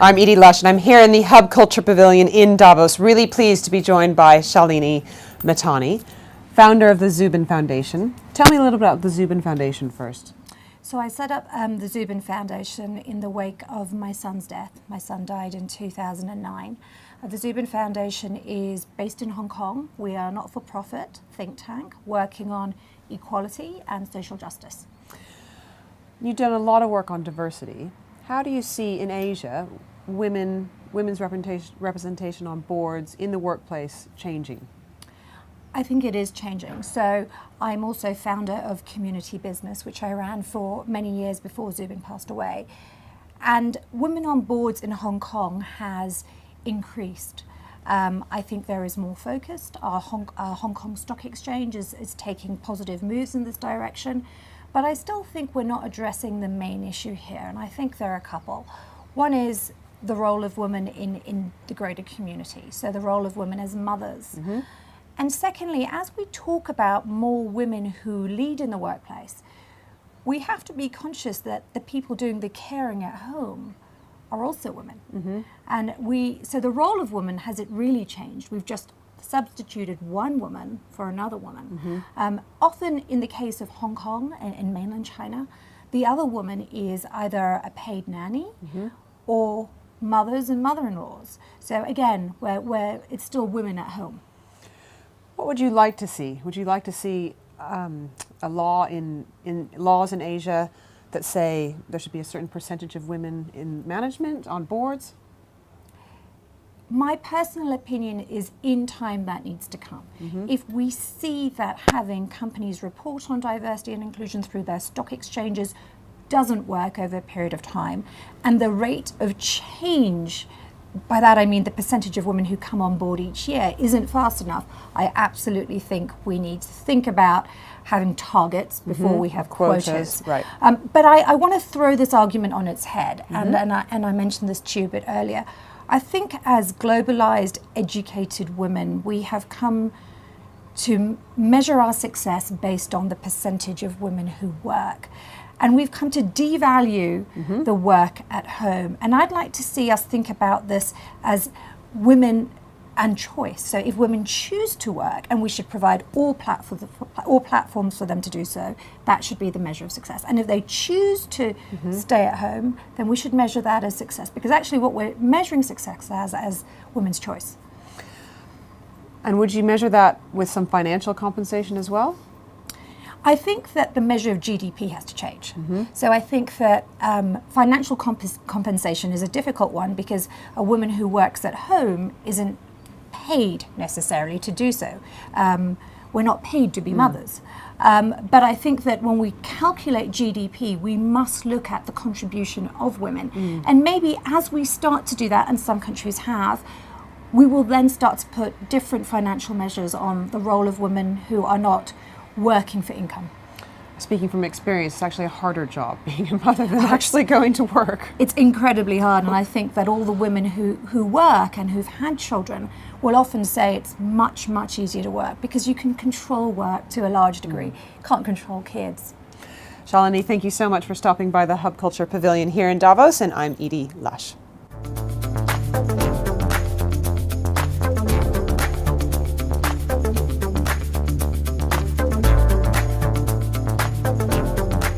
I'm Edie Lush, and I'm here in the Hub Culture Pavilion in Davos. Really pleased to be joined by Shalini Mahtani, founder of the Zubin Foundation. Tell me a little bit about the Zubin Foundation first. So I set up the Zubin Foundation in the wake of my son's death. My son died in 2009. The Zubin Foundation is based in Hong Kong. We are a not-for-profit think tank working on equality and social justice. You've done a lot of work on diversity. How do you see in Asia women's representation on boards in the workplace changing? I think it is changing. So I'm also founder of Community Business, which I ran for many years before Zubin passed away. And women on boards in Hong Kong has increased. I think there is more focused. Our Hong Kong Stock Exchange is taking positive moves in this direction. But I still think we're not addressing the main issue here, and I think there are a couple. One is the role of women in the greater community, so the role of women as mothers. Mm-hmm. And secondly, as we talk about more women who lead in the workplace, we have to be conscious that the people doing the caring at home are also women. Mm-hmm. And so the role of women, has it really changed? We've just substituted one woman for another woman. Mm-hmm. Often in the case of Hong Kong and in mainland China, the other woman is either a paid nanny mm-hmm. or mothers and mother-in-laws. So again, where it's still women at home. What would you like to see? Would you like to see a law in laws in Asia that say there should be a certain percentage of women in management, on boards? My personal opinion is in time that needs to come. Mm-hmm. If we see that having companies report on diversity and inclusion through their stock exchanges doesn't work over a period of time, and the rate of change, by that I mean the percentage of women who come on board each year, isn't fast enough, I absolutely think we need to think about having targets before mm-hmm. we have quotas. Right. But I want to throw this argument on its head, mm-hmm. and I mentioned this to you a bit earlier. I think as globalized, educated women, we have come to measure our success based on the percentage of women who work. And we've come to devalue mm-hmm. the work at home. And I'd like to see us think about this as women and choice. So if women choose to work, and we should provide all platforms for them to do so, that should be the measure of success. And if they choose to mm-hmm. stay at home, then we should measure that as success, because actually what we're measuring success as women's choice. And would you measure that with some financial compensation as well? I think that the measure of GDP has to change. Mm-hmm. So I think that financial compensation is a difficult one, because a woman who works at home isn't paid necessarily to do so. We're not paid to be mothers. But I think that when we calculate GDP, we must look at the contribution of women. Mm. And maybe as we start to do that, and some countries have, we will then start to put different financial measures on the role of women who are not working for income. Speaking from experience, it's actually a harder job being a mother than actually going to work. It's incredibly hard, and I think that all the women who work and who've had children will often say it's much, much easier to work because you can control work to a large degree. You can't control kids. Shalini, thank you so much for stopping by the Hub Culture Pavilion here in Davos, and I'm Edie Lush.